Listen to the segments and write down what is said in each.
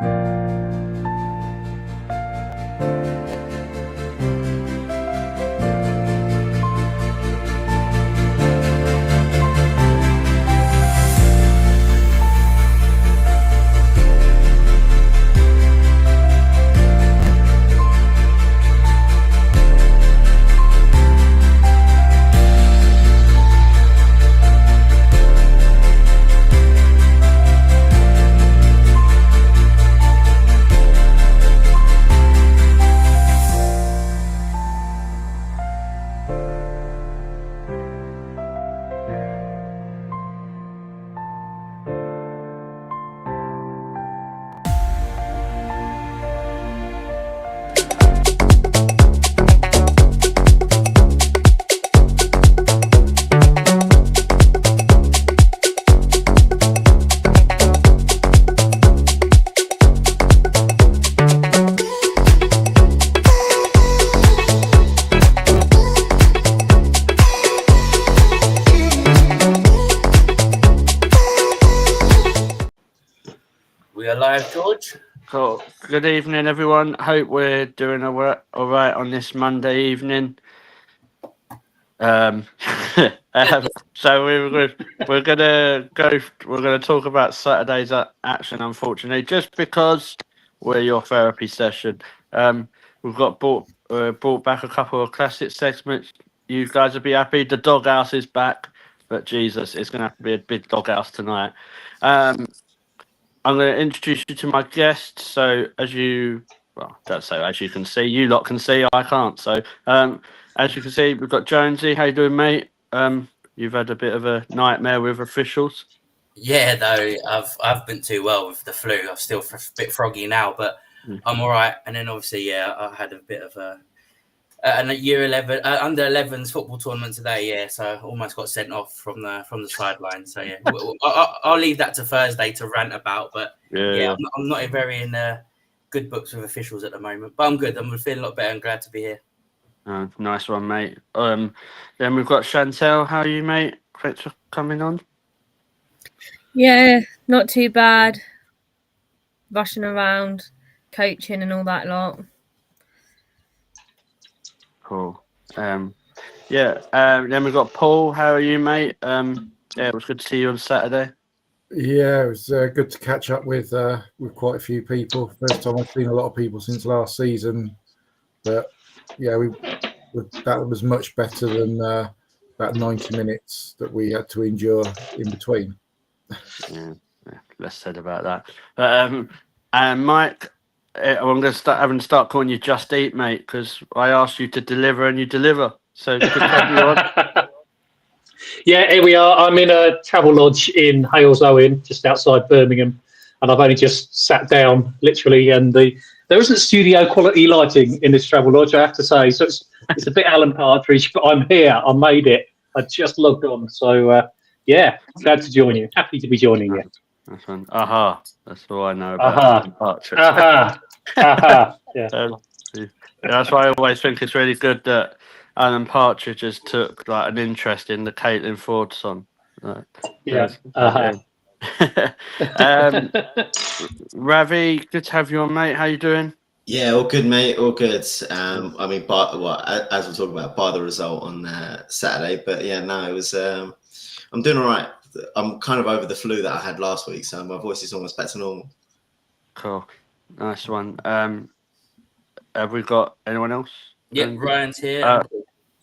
We are live, George. Cool. Good evening, everyone. Hope we're doing all right on this Monday evening. So we're gonna talk about Saturday's action, unfortunately, just because we're your therapy session. We've got brought back a couple of classic segments. You guys will be happy. The doghouse is back, but Jesus, it's gonna have to be a big doghouse tonight. I'm going to introduce you to my guests. So as you can see, you lot can see, I can't. So as you can see, we've got Jonezy. How you doing, mate? You've had a bit of a nightmare with officials. Yeah, though I've been too well with the flu. I'm still a bit froggy now, but I'm all right. And then obviously, I had a bit of a year 11 under 11s football tournament today. Yeah, so I almost got sent off from the sideline. So yeah, I'll leave that to Thursday to rant about. But yeah. I'm not very in good books with officials at the moment. But I'm good. I'm feeling a lot better. I'm glad to be here. Nice one, mate. Then we've got Chantel. How are you, mate? Thanks for coming on. Yeah, not too bad. Rushing around, coaching and all that lot. Cool. Then we've got Paul. How are you, mate? It was good to see you on Saturday. Yeah, it was good to catch up with quite a few people. First time I've seen a lot of people since last season, but yeah, that was much better than that 90 minutes that we had to endure in between. Yeah, less said about that. And Mike, I'm going to start calling you Just Eat, mate, because I asked you to deliver and you deliver. So good to have you on. Yeah, here we are. I'm in a travel lodge in Hales Owen, just outside Birmingham, and I've only just sat down, literally, and there isn't studio quality lighting in this travel lodge, I have to say. So it's a bit Alan Partridge, but I'm here. I made it. I just logged on. So, yeah, glad to join you. Happy to be joining you. That's fun. Aha. That's all I know about Alan Partridge. Yeah. That's why I always think it's really good that Alan Partridge just took like an interest in the Caitlin Ford song. Ravi, good to have you on, mate. How you doing? Yeah, all good, mate. All good. I mean, as we'll talk about, by the result on Saturday, but yeah, no, it was. I'm doing all right. I'm kind of over the flu that I had last week, so my voice is almost back to normal. Cool, nice one. Have we got anyone else? Yeah, Ryan's here.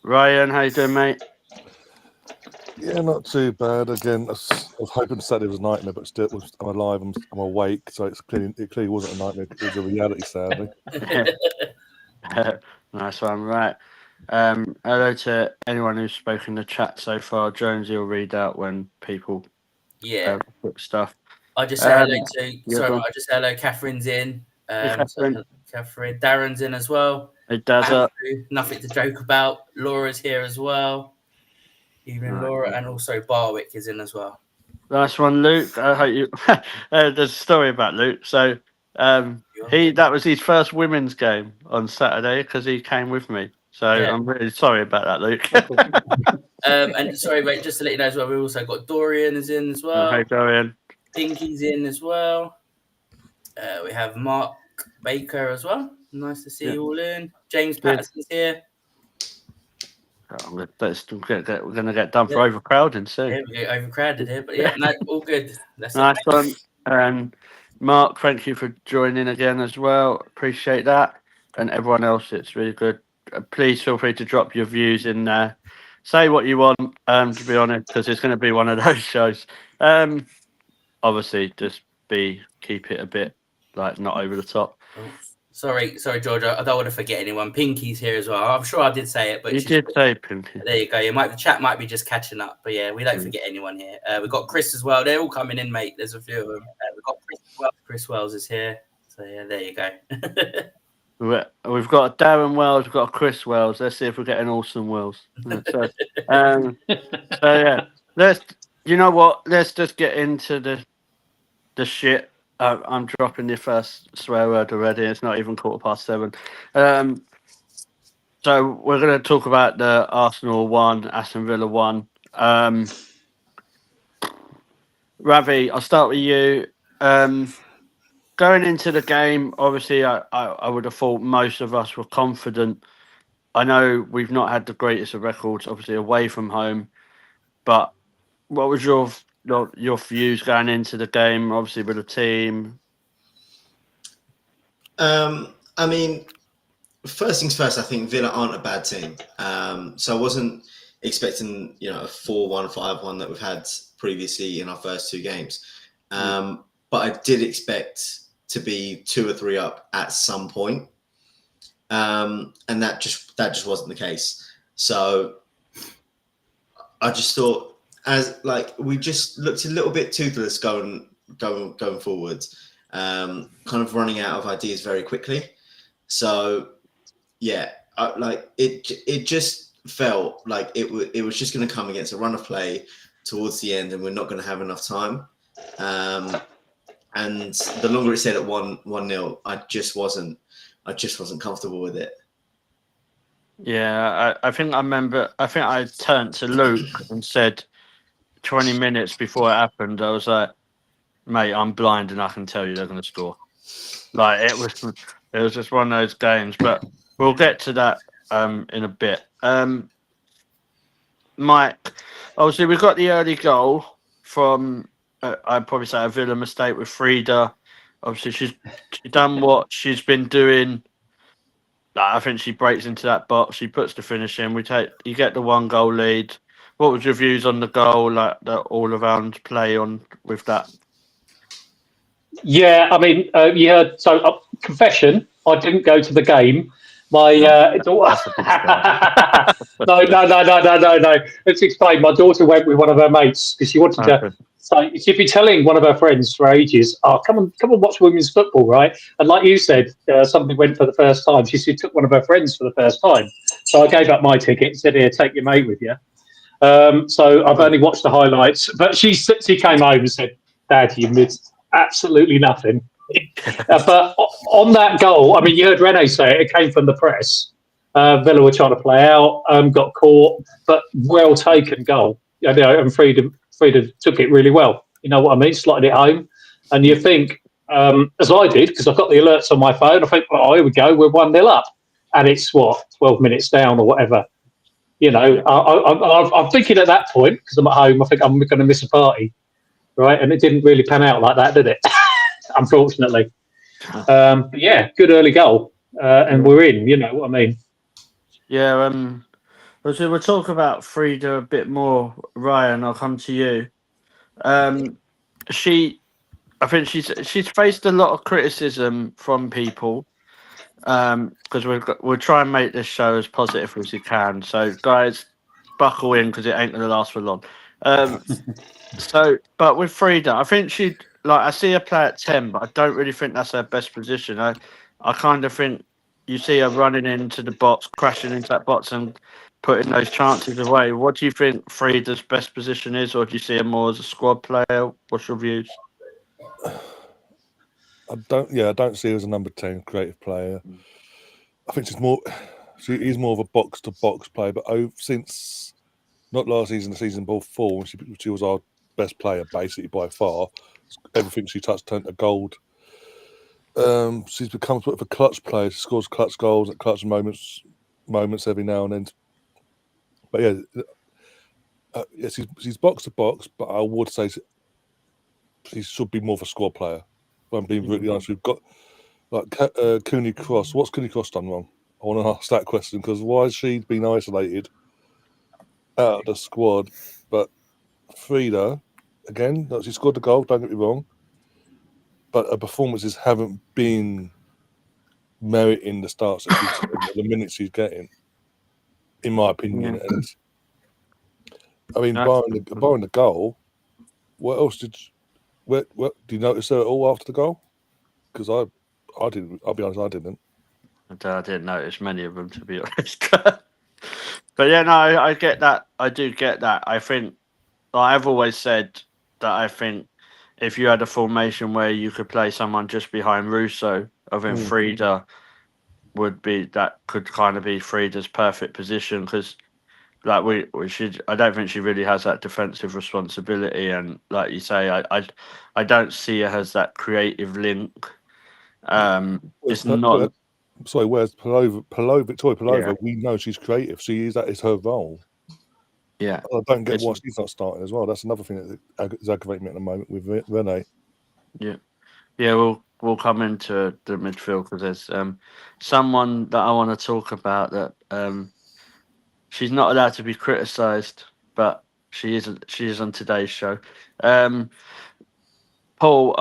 Ryan, how you doing, mate? Yeah, not too bad. Again, I was hoping Saturday was a nightmare, but still, I'm alive. I'm awake, so it clearly wasn't a nightmare. It was a reality, sadly. Nice one, right? Hello to anyone who's spoken in the chat so far. Jonesy will read out when people put stuff. I just say hello to. I just say hello. Catherine's in. Catherine. Darren's in as well. It does up. Nothing to joke about. Laura's here as well. Even Laura, and also Barwick is in as well. Nice one, Luke. I hope you. There's a story about Luke. So that was his first women's game on Saturday because he came with me. So I'm really sorry about that, Luke. And sorry, mate, just to let you know as well, we also got Dorian is in as well. Hey, Dorian. Dinky's in as well. We have Mark Baker as well. Nice to see you all in. James Good. Patterson's here. We're going to get done for overcrowding soon. Yeah, we get overcrowded here, but yeah, no, all good. That's Nice one. And Mark, thank you for joining again as well. Appreciate that. And everyone else, it's really good. Please feel free to drop your views in there. Say what you want, to be honest, because it's going to be one of those shows. Obviously, just keep it a bit like not over the top. Oh, sorry, George. I don't want to forget anyone. Pinky's here as well. I'm sure I did say it, but you did say Pinky. There you go. The chat might be just catching up, but yeah, we don't forget anyone here. We've got Chris as well. They're all coming in, mate. There's a few of them. We've got Chris as well. Chris Wells is here. So yeah, there you go. We've got Darren Wells. We've got Chris Wells. Let's see if we get an awesome Wells. So yeah, you know what? Let's just get into the shit. I'm dropping the first swear word already. It's not even 7:15. So we're going to talk about the Arsenal 1, Aston Villa 1. Ravi, I'll start with you. Going into the game, obviously, I would have thought most of us were confident. I know we've not had the greatest of records, obviously, away from home. But what was your views going into the game, obviously, with the team? I mean, first things first, I think Villa aren't a bad team. So I wasn't expecting, a 4-1, 5-1 that we've had previously in our first two games. But I did expect to be 2 or 3 up at some point. And that just wasn't the case. So I just thought, we just looked a little bit toothless going forward, kind of running out of ideas very quickly. So yeah, it just felt like it was just going to come against a run of play towards the end, and we're not going to have enough time. And the longer it stayed at 1-0, I just wasn't comfortable with it. Yeah, I think I turned to Luke and said 20 minutes before it happened, I was like, mate, I'm blind and I can tell you they're going to score. Like, it was just one of those games, but we'll get to that in a bit. Mike, obviously we've got the early goal from, I'd probably say a Villa mistake with Frida. Obviously she's done what she's been doing. I think she breaks into that box. She puts the finish in. You get the 1-goal lead. What was your views on the goal, like the all-around play on with that? Yeah, I mean, you heard. So, confession: I didn't go to the game. My daughter. No. Let's explain. My daughter went with one of her mates because she wanted to. So she'd been telling one of her friends for ages, "Oh, come on, watch women's football, right?" And like you said, somebody went for the first time. She took one of her friends for the first time. So I gave up my ticket and said, "Here, take your mate with you." So I've only watched the highlights, but she came home and said, "Dad, you missed absolutely nothing." But on that goal, I mean, you heard Rene say it came from the press. Villa were trying to play out, got caught, but well taken goal. And Frida took it really well. You know what I mean? Slotted it home. And you think, as I did, because I've got the alerts on my phone, I think, oh, here we go, we're 1-0 up. And it's 12 minutes down or whatever. I'm thinking at that point, because I'm at home, I think I'm going to miss a party. Right? And it didn't really pan out like that, did it? Unfortunately. But yeah, good early goal. And we're in, you know what I mean? Yeah, so we'll talk about Frida a bit more. Ryan, I'll come to you. I think she's faced a lot of criticism from people because we'll try and make this show as positive as we can. So, guys, buckle in because it ain't going to last for long. But with Frida, I think I see her play at 10, but I don't really think that's her best position. I kind of think you see her running into the box, crashing into that box and putting those chances away. What do you think Frida's best position is, or do you see her more as a squad player? What's your views? I don't see her as a number 10 creative player. I think she is more of a box-to-box player, but since not last season, the season before, she was our best player basically by far. Everything she touched turned to gold. she's become sort of a clutch player. She scores clutch goals at clutch moments every now and then. But yeah, she's box to box, but I would say she should be more of a squad player. If I'm being brutally honest, we've got like Cooney Cross. What's Cooney Cross done wrong? I want to ask that question because why has she been isolated out of the squad? But Frida, again, she scored the goal. Don't get me wrong, but her performances haven't been meriting the starts that she's the minutes she's getting, in my opinion. Yeah. And I mean, barring the goal, what else did? What do you notice her at all after the goal? Because I didn't. I'll be honest, I didn't. I didn't notice many of them, to be honest. But yeah, no, I get that. I do get that. I think I've always said that I think if you had a formation where you could play someone just behind Russo, I think Frida could kind of be Frida's perfect position because like we should. I don't think she really has that defensive responsibility, and like you say, I don't see her as that creative link. It's not. Sorry, whereas Victoria Pelova, Yeah. we know she's creative. That is her role. Yeah, I don't get why she's not starting as well. That's another thing that is aggravating me at the moment with Renee. Yeah, we'll come into the midfield because there's someone that I want to talk about that she's not allowed to be criticised, but she is on today's show. Paul,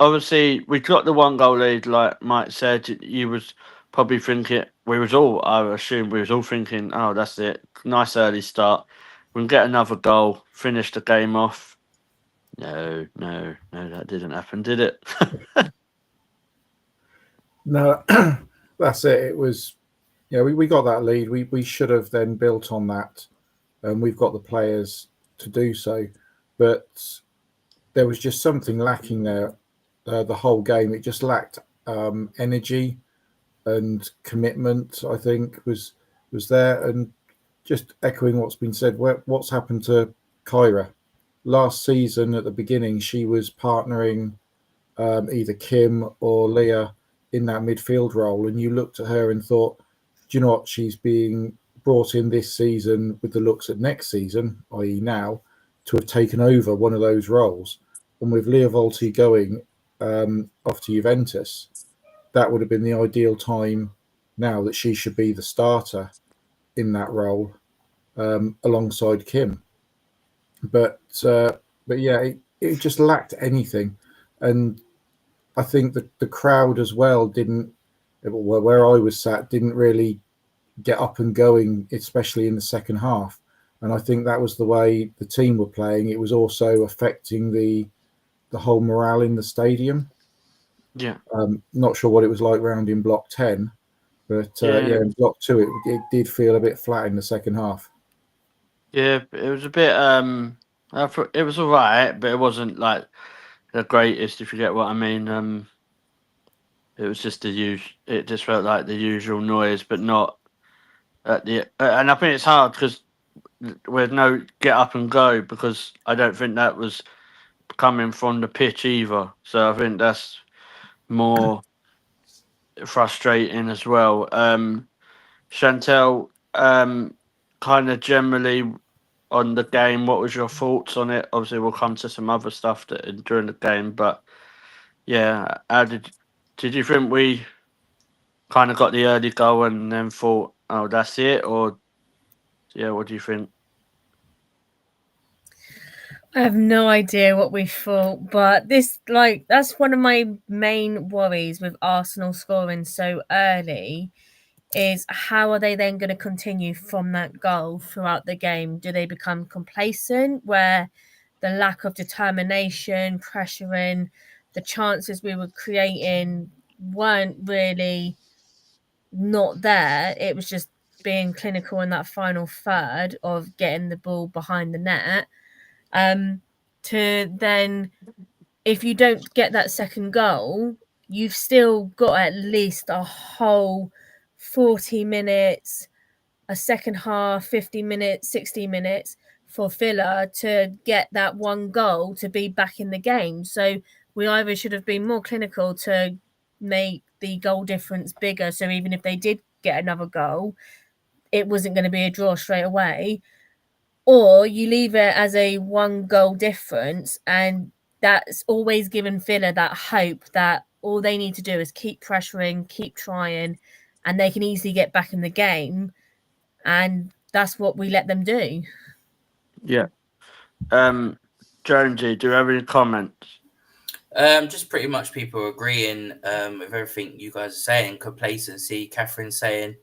obviously we got the 1-goal lead, like Mike said. You was probably thinking I assume we was all thinking, oh, that's it, nice early start. We can get another goal, finish the game off. No, that didn't happen, did it? No, that's it. It was, we got that lead. We should have then built on that, and we've got the players to do so. But there was just something lacking there the whole game. It just lacked energy and commitment, I think, was there. And just echoing what's been said, what's happened to Kyra? Last season at the beginning, she was partnering either Kim or Leah in that midfield role, and you looked at her and thought, do you know what? She's being brought in this season with the looks at next season, i.e. now, to have taken over one of those roles. And with Leah Volti going off to Juventus, that would have been the ideal time now that she should be the starter in that role alongside Kim. But yeah, it just lacked anything. And I think that the crowd as well where I was sat, didn't really get up and going, especially in the second half. And I think that was the way the team were playing. It was also affecting the whole morale in the stadium. Yeah. Not sure what it was like round in Block 10, but in Block 2, it did feel a bit flat in the second half. Yeah, it was a bit. It was all right, but it wasn't like the greatest, if you get what I mean. It was just It just felt like the usual noise, but not at the. And I think it's hard because with no get up and go, because I don't think that was coming from the pitch either. So I think that's more frustrating as well. Chantel, kind of generally on the game, what was your thoughts on it? Obviously, we'll come to some other stuff during the game, but yeah, how did you think we kind of got the early goal and then thought, oh, that's it? Or yeah, what do you think? I have no idea what we thought, but that's one of my main worries with Arsenal scoring so early is how are they then going to continue from that goal throughout the game? Do they become complacent where the lack of determination, pressuring, the chances we were creating weren't really not there? It was just being clinical in that final third of getting the ball behind the net. To then, if you don't get that second goal, you've still got at least a whole 40 minutes, a second half, 50 minutes, 60 minutes for Villa to get that one goal to be back in the game. So we either should have been more clinical to make the goal difference bigger. So even if they did get another goal, it wasn't going to be a draw straight away. Or you leave it as a 1 goal difference, and that's always given Villa that hope that all they need to do is keep pressuring, keep trying, and they can easily get back in the game. And that's what we let them do. Yeah. Jonesy, do you have any comments? Just pretty much people agreeing with everything you guys are saying. Complacency, Catherine saying,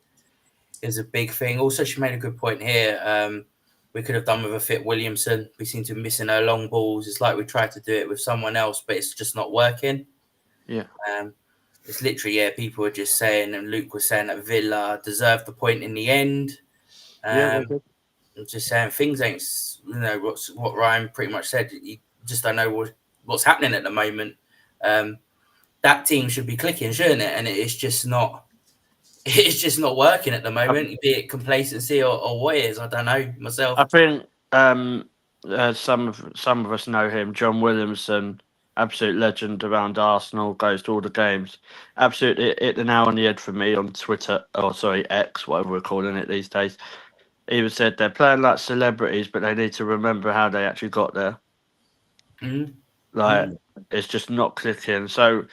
is a big thing. Also, she made a good point here. We could have done with a fit Williamson. We seem to be missing her long balls. It's like we tried to do it with someone else, but it's just not working. Yeah. It's literally, people are just saying, and Luke was saying that Villa deserved the point in the end. I'm just saying things ain't, what Ryan pretty much said. You just don't know what's happening at the moment. That team should be clicking, shouldn't it? And it's just not. It's just not working at the moment. Be it complacency or what it is, I don't know myself. I think some of us know him. John Williamson, absolute legend around Arsenal, goes to all the games. Absolutely hit the nail on the head for me on Twitter, X, whatever we're calling it these days. He said they're playing like celebrities, but they need to remember how they actually got there. It's just not clicking. So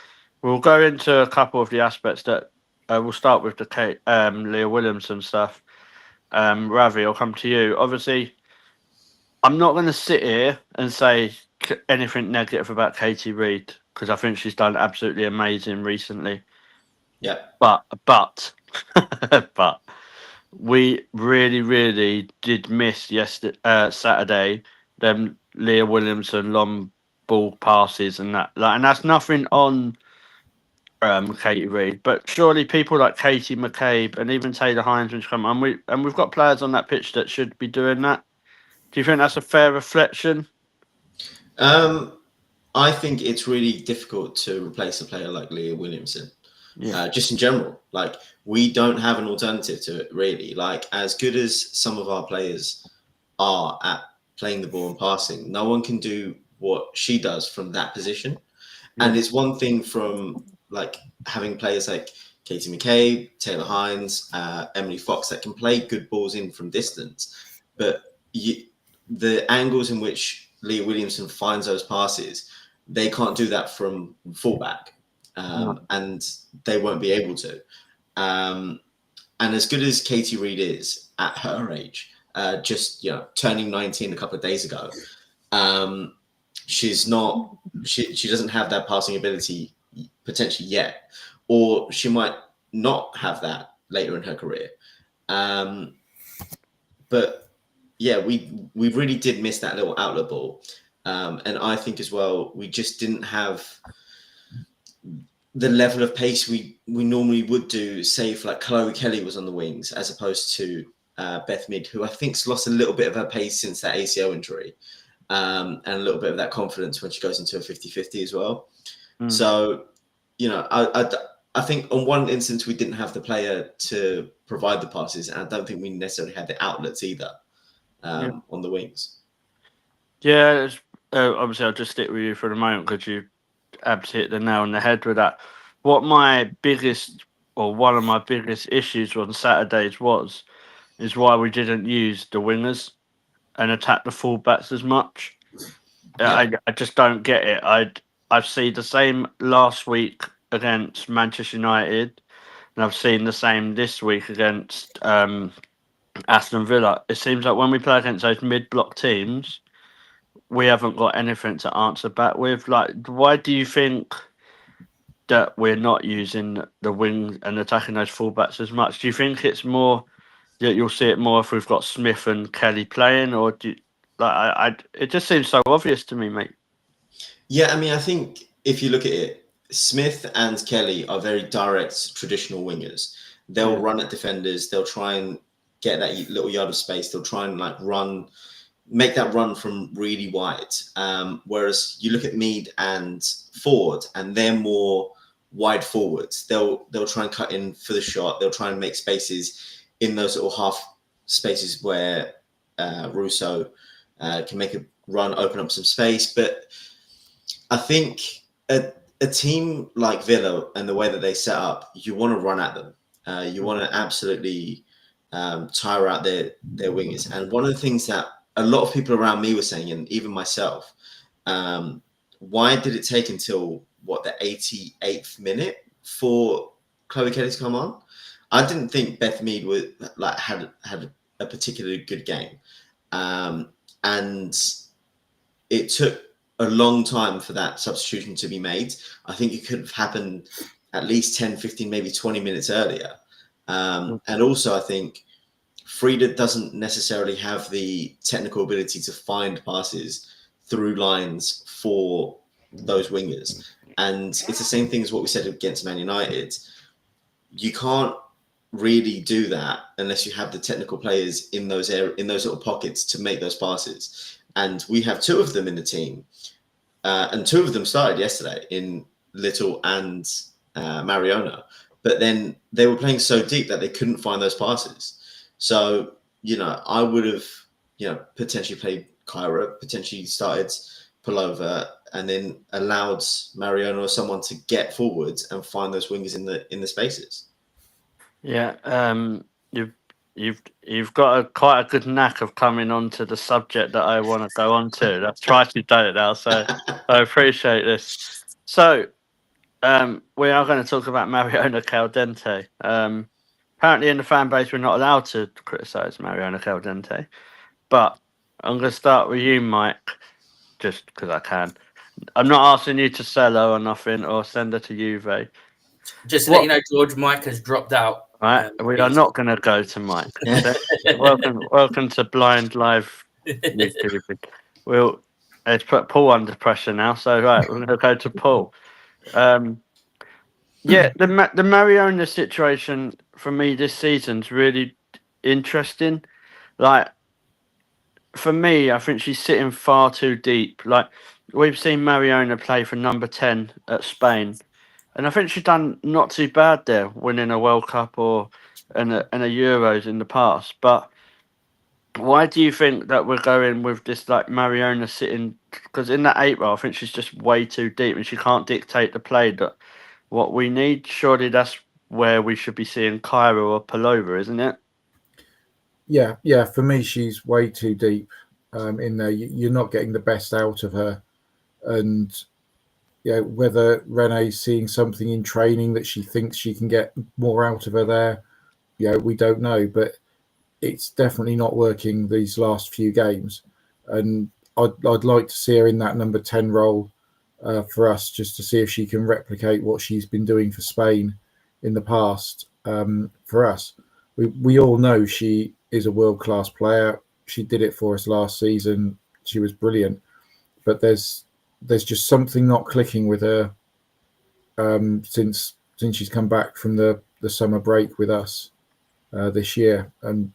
we'll go into a couple of the aspects that we'll start with the Leah Williamson stuff. Ravi, I'll come to you. Obviously, I'm not going to sit here and say anything negative about Katie Reid because I think she's done absolutely amazing recently. Yeah. But we really, really did miss Saturday them Leah Williamson long ball passes and that. And that's nothing on Katie Reid, but surely people like Katie McCabe and even Taylor Hines when she come on, we've got players on that pitch that should be doing that. Do you think that's a fair reflection? I think it's really difficult to replace a player like Leah Williamson. Yeah. Just in general, like we don't have an alternative to it really. Like as good as some of our players are at playing the ball and passing, no one can do what she does from that position. Yeah. And it's one thing from like having players like Katie McCabe, Taylor Hines, Emily Fox that can play good balls in from distance, but the angles in which Leah Williamson finds those passes, they can't do that from fullback. And they won't be able to. And as good as Katie Reid is at her age, just turning 19 a couple of days ago, she's not. She doesn't have that passing ability potentially yet, or she might not have that later in her career. But yeah, we really did miss that little outlet ball, and I think as well we just didn't have the level of pace we normally would do, say if like Chloe Kelly was on the wings as opposed to Beth Mead, who I think's lost a little bit of her pace since that ACL injury, and a little bit of that confidence when she goes into a 50-50 as well. So, I think on one instance we didn't have the player to provide the passes, and I don't think we necessarily had the outlets either on the wings. Yeah, obviously I'll just stick with you for the moment because you absolutely hit the nail on the head with that. What my biggest, or one of my biggest issues on Saturdays is why we didn't use the wingers and attack the fullbacks as much. Yeah. I just don't get it. I've seen the same last week against Manchester United, and I've seen the same this week against Aston Villa. It seems like when we play against those mid-block teams, we haven't got anything to answer back with. Like, why do you think that we're not using the wing and attacking those fullbacks as much? Do you think it's more that you'll see it more if we've got Smith and Kelly playing, or do you, it just seems so obvious to me, mate? Yeah, I mean, I think if you look at it, Smith and Kelly are very direct, traditional wingers. They'll run at defenders. They'll try and get that little yard of space. They'll try and make that run from really wide. Whereas you look at Mead and Ford, and they're more wide forwards. They'll try and cut in for the shot. They'll try and make spaces in those little half spaces where Russo can make a run, open up some space. But I think a team like Villa and the way that they set up, you want to run at them. You want to absolutely tire out their wingers. And one of the things that a lot of people around me were saying, and even myself, why did it take until the 88th minute for Chloe Kelly to come on? I didn't think Beth Mead would had a particularly good game, and it took a long time for that substitution to be made. I think it could have happened at least 10, 15, maybe 20 minutes earlier. And also, I think Frida doesn't necessarily have the technical ability to find passes through lines for those wingers. And it's the same thing as what we said against Man United. You can't really do that unless you have the technical players in those little pockets to make those passes. And we have two of them in the team. And two of them started yesterday in Little and Mariona. But then they were playing so deep that they couldn't find those passes. So, I would have, potentially played Kyra, potentially started Pullover, and then allowed Mariona or someone to get forwards and find those wingers in the spaces. Yeah, you've got quite a good knack of coming on to the subject that I want to go on to. I've tried to do it now, so I appreciate this. So, we are going to talk about Mariona Caldente. Apparently, in the fan base, we're not allowed to criticise Mariona Caldente, but I'm going to start with you, Mike, just because I can. I'm not asking you to sell her or nothing, or send her to Juve. Just to let you know, George, Mike has dropped out. Right, we are not going to go to Mike. welcome to Blind Live YouTube. It's put Paul under pressure now, so right, we're going to go to Paul. Yeah, the Mariona situation for me this season's really interesting. Like, for me, I think she's sitting far too deep. Like, we've seen Mariona play for number 10 at Spain, and I think she's done not too bad there, winning a World Cup and a Euros in the past. But why do you think that we're going with this, like, Mariona sitting? Because in that 8 role, I think she's just way too deep, and she can't dictate the play that what we need. Surely that's where we should be seeing Kyra or Pullover, isn't it? Yeah. For me, she's way too deep in there. You're not getting the best out of her, and whether Renee's seeing something in training that she thinks she can get more out of her there, we don't know. But it's definitely not working these last few games, and I'd like to see her in that number 10 role for us, just to see if she can replicate what she's been doing for Spain in the past. For us, we all know she is a world-class player. She did it for us last season. She was brilliant, but there's just something not clicking with her since she's come back from the summer break with us this year. And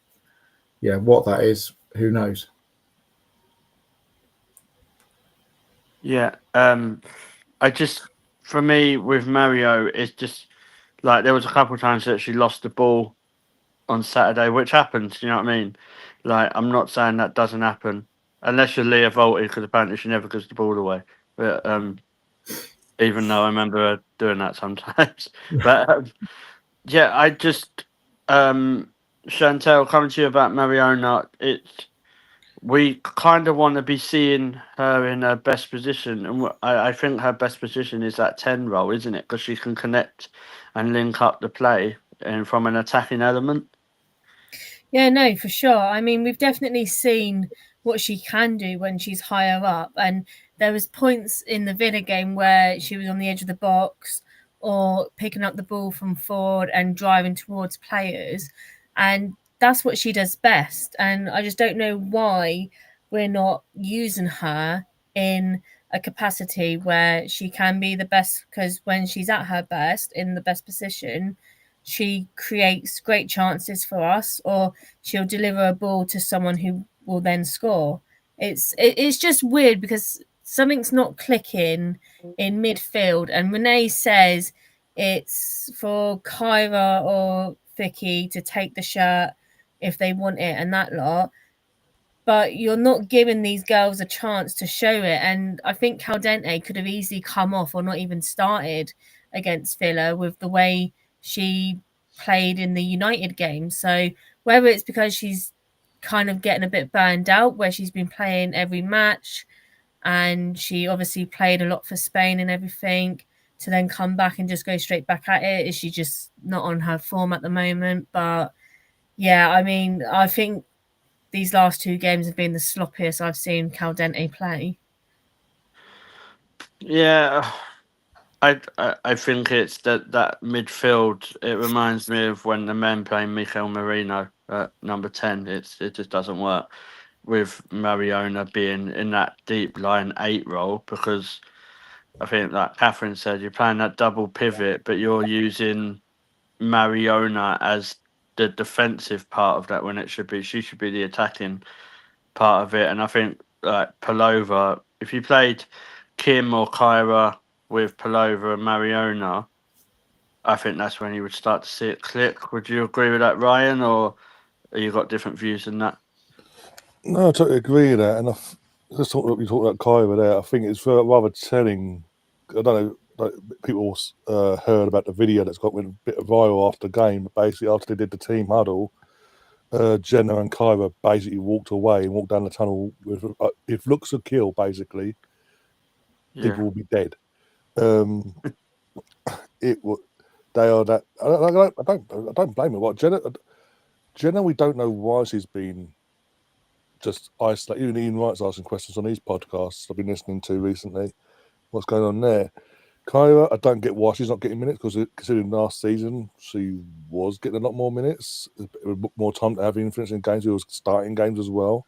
what that is, who knows? Yeah, for me with Mario, it's just like there was a couple of times that she lost the ball on Saturday, which happens. You know what I mean? Like, I'm not saying that doesn't happen unless you're Leah Volti, because apparently she never gives the ball away. But even though I remember her doing that sometimes. But I just Chantel, coming to you about Mariona, we kind of want to be seeing her in her best position, and I think her best position is that 10 role, isn't it? Because she can connect and link up the play and from an attacking element. Yeah, no, for sure. I mean, we've definitely seen what she can do when she's higher up, and there was points in the Villa game where she was on the edge of the box or picking up the ball from forward and driving towards players, and that's what she does best. And I just don't know why we're not using her in a capacity where she can be the best, because when she's at her best, in the best position, she creates great chances for us, or she'll deliver a ball to someone who will then score. It's just weird because something's not clicking in midfield, and Renee says it's for Kyra or Vicky to take the shirt if they want it and that lot. but you're not giving these girls a chance to show it. And I think Caldente could have easily come off or not even started against Villa with the way she played in the United game. So whether it's because she's kind of getting a bit burned out where she's been playing every match and she obviously played a lot for Spain and everything, to then come back and just go straight back at it, is she just not on her form at the moment? But yeah, I mean, I think these last 2 games have been the sloppiest I've seen Caldente play. Yeah, I think it's that midfield. It reminds me of when the men play Mikel Merino at number 10. It just doesn't work with Mariona being in that deep line 8 role, because I think, like Catherine said, you're playing that double pivot, but you're using Mariona as the defensive part of that when it should be she should be the attacking part of it. And I think like Palova, if you played Kim or Kyra with Palova and Mariona, I think that's when you would start to see it click. Would you agree with that, Ryan, or have you got different views than that? No, I totally agree with that. And we talked about Kyra there. I think it's rather telling. I don't know. Like, people heard about the video that's got a bit viral after the game. Basically, after they did the team huddle, Jenna and Kyra basically walked away and walked down the tunnel with, if looks are kill, basically, people will be dead. They are that. I don't blame her. What Jenna, we don't know why she's been just isolated. Even Ian Wright's asking questions on these podcasts I've been listening to recently. What's going on there? Kyra, I don't get why she's not getting minutes, because considering last season she was getting a lot more minutes, more time to have influence in games. She was starting games as well.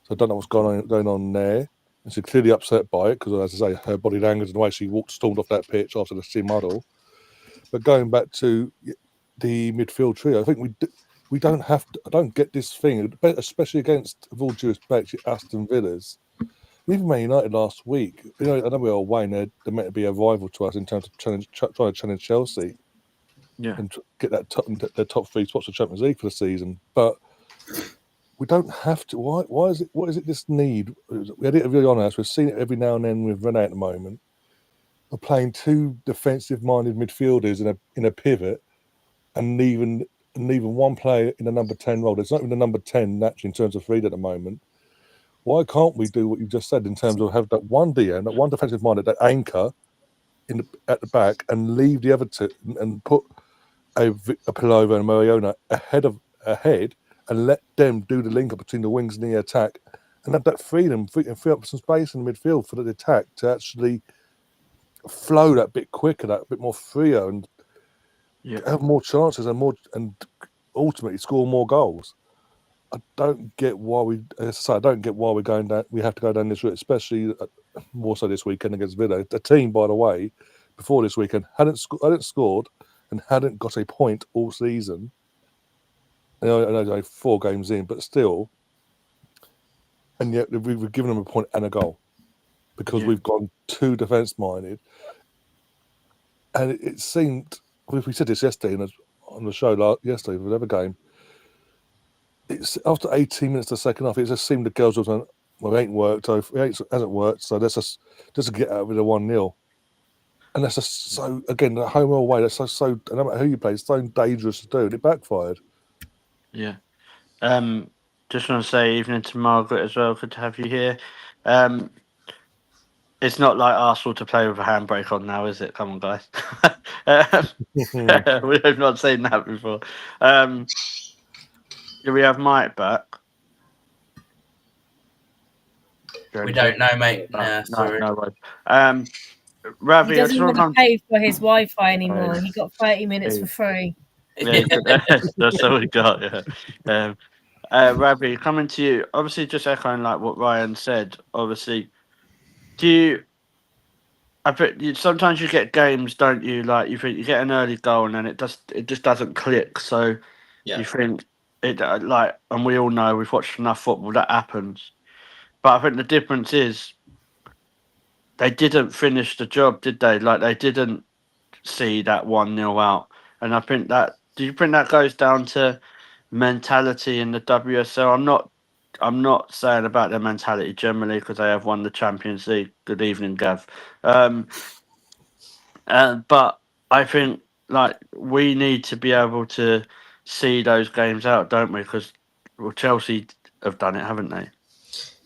So I don't know what's going on there. And she's clearly upset by it, because, as I say, her body language and the way she stormed off that pitch after the team huddle. But going back to the midfield trio, I think we don't have to. I don't get this thing, especially against, with all due respect, Aston Villa's. Even Man United last week, I know we were away, and they're meant to be a rival to us in terms of trying to challenge Chelsea, and get their top 3 spots for Champions League for the season. But we don't have to. Why is it? What is it? This need? We had it really on us. We've seen it every now and then with Renee at the moment. We're playing 2 defensive-minded midfielders in a pivot, and leaving one player in the number 10 role. There's not even the number 10 actually in terms of Freed at the moment. Why can't we do what you just said in terms of have that one DM, that one defensive minded, that anchor at the back, and leave the other 2 and put a Palova and Mariona ahead, and let them do the link up between the wings and the attack, and have that freedom and free up some space in the midfield for the attack to actually flow that bit quicker, that bit more freer, and have more chances and ultimately score more goals. I don't get why we're going down. We have to go down this route, especially more so this weekend against Villa. The team, by the way, before this weekend hadn't scored and hadn't got a point all season. I know 4 games in, but still, and yet we've given them a point and a goal because we've gone too defence-minded. And it seemed, we said this yesterday on the show yesterday for the game. It's after 18 minutes of the second half, it just seemed the girls were saying, well, it ain't worked, so it hasn't worked, so let's just get out with a 1-0. And that's just so, again, the home or away, that's so no matter who you play, it's so dangerous to do, and it backfired. Yeah. Just want to say evening to Margaret as well. Good to have you here. It's not like Arsenal to play with a handbrake on now, is it? Come on, guys. We have not seen that before. Do we have Mike back? We don't know, mate. Sorry. No worries. Ravi, He doesn't want to pay for his Wi-Fi anymore. He got 30 minutes for free. Yeah, that's all we got. Yeah. Ravi, coming to you. Obviously, just echoing like what Ryan said. Obviously, sometimes you get games, don't you? Like you think you get an early goal and then it just doesn't click. So you think it and we all know we've watched enough football that happens. But I think the difference is they didn't finish the job, did they? Like they didn't see that 1-0 out. And I think do you think that goes down to mentality in the WSL? I'm not I'm not saying about their mentality generally because they have won the Champions League. Good evening, Gav. But I think like we need to be able to see those games out, don't we? Because Chelsea have done it, haven't they?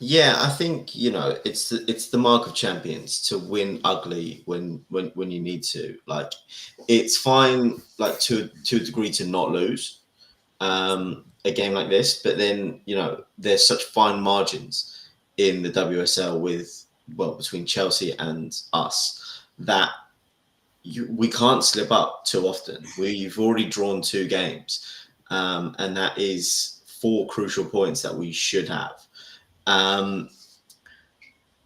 Yeah, I think it's the mark of champions to win ugly when you need to. Like, it's fine, like to a degree, to not lose a game like this, but then there's such fine margins in the WSL between Chelsea and us that we can't slip up too often. We've already drawn 2 games, and that is 4 crucial points that we should have.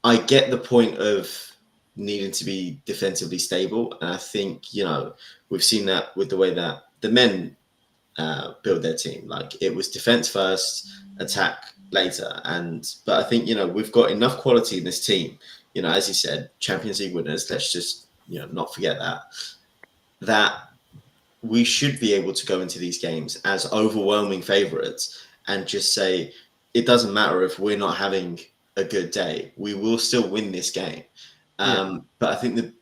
I get the point of needing to be defensively stable, and I think we've seen that with the way that the men build their team. Like, it was defense first, attack later, but I think we've got enough quality in this team. As you said, Champions League winners. Let's just not forget that we should be able to go into these games as overwhelming favourites and just say it doesn't matter if we're not having a good day, we will still win this game. But I think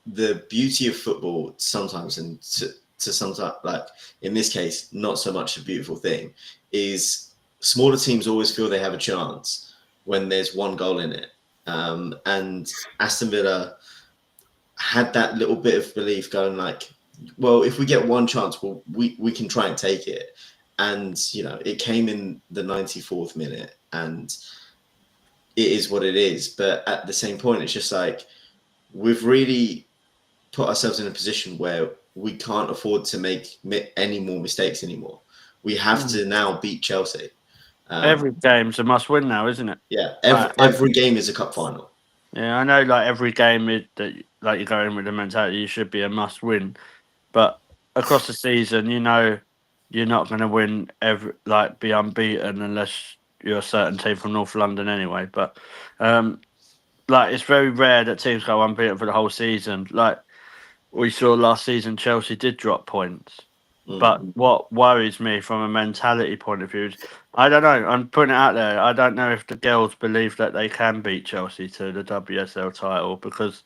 the beauty of football sometimes, and to sometimes, like in this case, not so much a beautiful thing, is smaller teams always feel they have a chance when there's 1 goal in it. And Aston Villa had that little bit of belief going like, well, if we get 1 chance, we can try and take it. And, it came in the 94th minute, and it is what it is. But at the same point, it's just like, we've really put ourselves in a position where we can't afford to make any more mistakes anymore. We have to now beat Chelsea. Every game's a must-win now, isn't it? Yeah, every game is a cup final. Yeah, I know. Like every game that you go in with the mentality, you should be a must-win. But across the season, you're not going to win be unbeaten unless you're a certain team from North London anyway. But it's very rare that teams go unbeaten for the whole season. Like we saw last season, Chelsea did drop points. But what worries me from a mentality point of view is, I don't know, I'm putting it out there, I don't know if the girls believe that they can beat Chelsea to the WSL title, because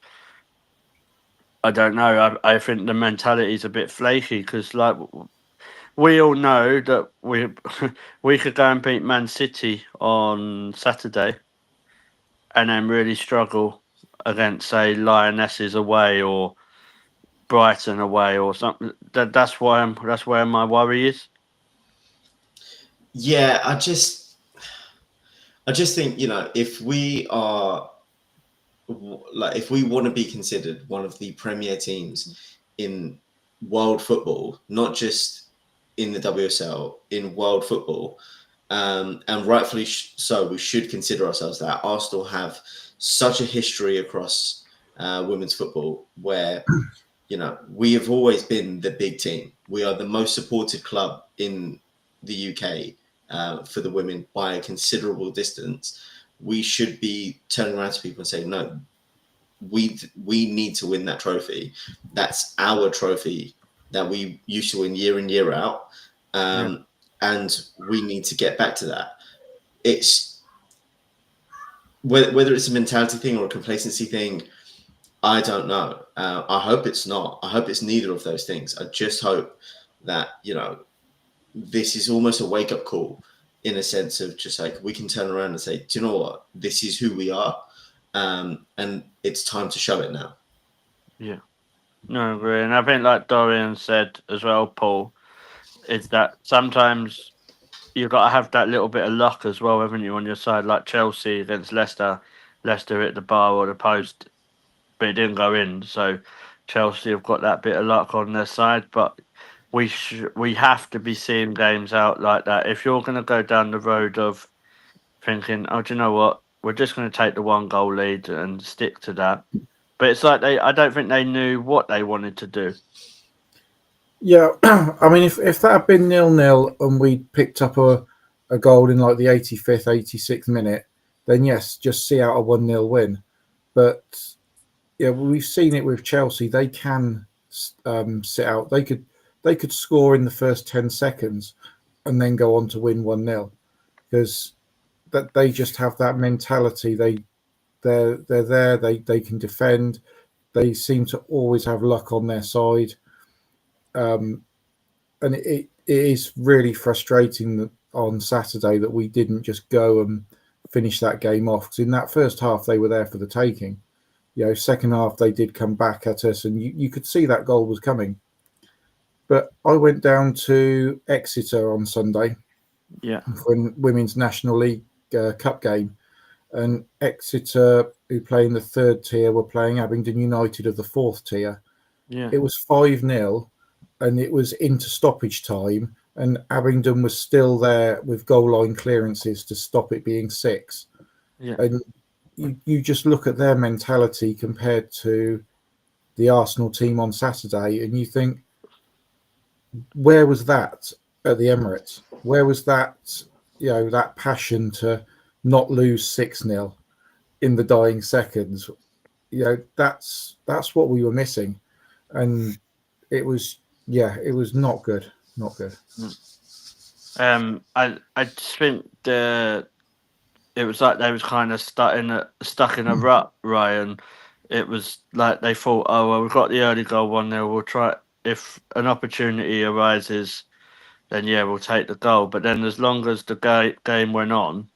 I don't know, I think the mentality is a bit flaky, because like we all know that we could go and beat Man City on Saturday and then really struggle against, say, Lionesses away or Brighton away or something. That's where my worry is. Yeah, I just think if we are if we want to be considered one of the premier teams in world football, not just in the WSL, in world football, and rightfully so, we should consider ourselves that. Arsenal have such a history across women's football where we have always been the big team. We are the most supported club in the UK for the women by a considerable distance. We should be turning around to people and saying, no, we need to win that trophy. That's our trophy that we used to win year in, year out. And we need to get back to that. It's whether it's a mentality thing or a complacency thing, I don't know. I hope it's not. I hope it's neither of those things. I just hope that, this is almost a wake-up call in a sense of just like, we can turn around and say, do you know what? This is who we are. And it's time to show it now. Yeah. No, I agree. And I think like Dorian said as well, Paul, is that sometimes you've got to have that little bit of luck as well, haven't you, on your side? Like Chelsea against Leicester. Leicester hit the bar or the post, but it didn't go in. So Chelsea have got that bit of luck on their side. But we have to be seeing games out like that. If you're going to go down the road of thinking, oh, do you know what? We're just going to take the 1 goal lead and stick to that. But it's like I don't think they knew what they wanted to do. Yeah, I mean, if that had been 0-0 and we picked up a goal in like the 85th, 86th minute, then yes, just see out a 1-0 win. But yeah, we've seen it with Chelsea. They can sit out. They could score in the first 10 seconds and then go on to win 1-0. Because that they just have that mentality. They're there. They can defend. They seem to always have luck on their side, and it is really frustrating that on Saturday that we didn't just go and finish that game off. Because in that first half, they were there for the taking. Second half they did come back at us, and you could see that goal was coming. But I went down to Exeter on Sunday, for a Women's National League Cup game, and Exeter, who play in the 3rd tier, were playing Abingdon United of the 4th tier. Yeah, It was 5-0, and it was into stoppage time, and Abingdon was still there with goal line clearances to stop it being 6. Yeah, And you just look at their mentality compared to the Arsenal team on Saturday, and you think, where was that at the Emirates? Where was that, that passion to not lose 6-0 in the dying seconds? That's what we were missing, and it was not good, not good. I just think it was like they was kind of stuck in a rut, Ryan. It was like they thought, oh well, we've got the early goal 1-0. We'll try, if an opportunity arises, then we'll take the goal. But then, as long as the game went on,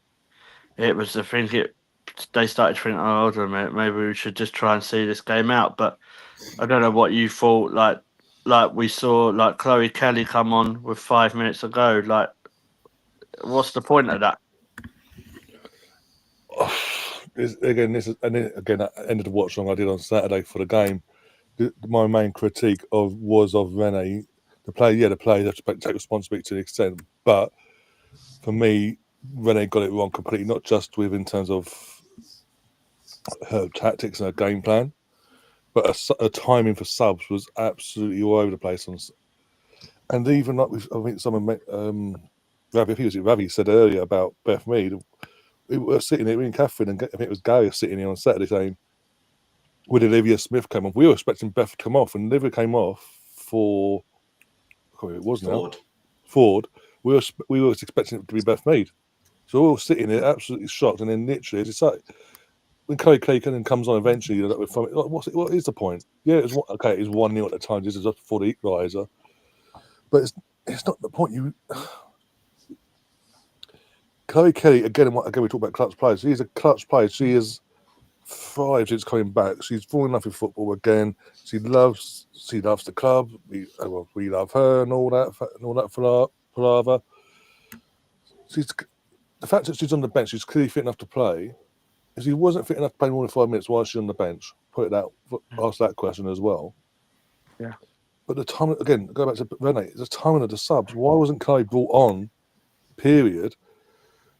it was they started thinking, oh, hold on a minute, maybe we should just try and see this game out. But I don't know what you thought. Like we saw, like Chloe Kelly come on with 5 minutes to go. Like, what's the point of that? Again, I ended the watch along I did on Saturday for the game. My main critique was of Renee. The player have to take responsibility to the extent, but for me, Renee got it wrong completely. Not just in terms of her tactics and her game plan, but her timing for subs was absolutely all over the place. And even like I think someone, Ravi said earlier about Beth Mead. We were sitting here, me and Catherine, and I think it was Gary sitting here on Saturday saying, when Olivia Smith came off, we were expecting Beth to come off, and Olivia came off for, it was now Ford. We were expecting it to be Beth Mead, so we were sitting here absolutely shocked. And then literally, it's like when Chloe Clayton comes on eventually, what is the point? Yeah, it was 1-0 at the time. This is just before the equaliser, but it's not the point. Chloe Kelly, again, we talk about clutch players. She's a clutch player. She has thrived since coming back. She's fallen in love with football again. She loves the club. We love her and all that palaver. The fact that she's on the bench, she's clearly fit enough to play. If she wasn't fit enough to play more than 5 minutes, why is she on the bench? Ask that question as well. Yeah. But the time, again, go back to Renee, the timing of the subs. Why wasn't Chloe brought on, period,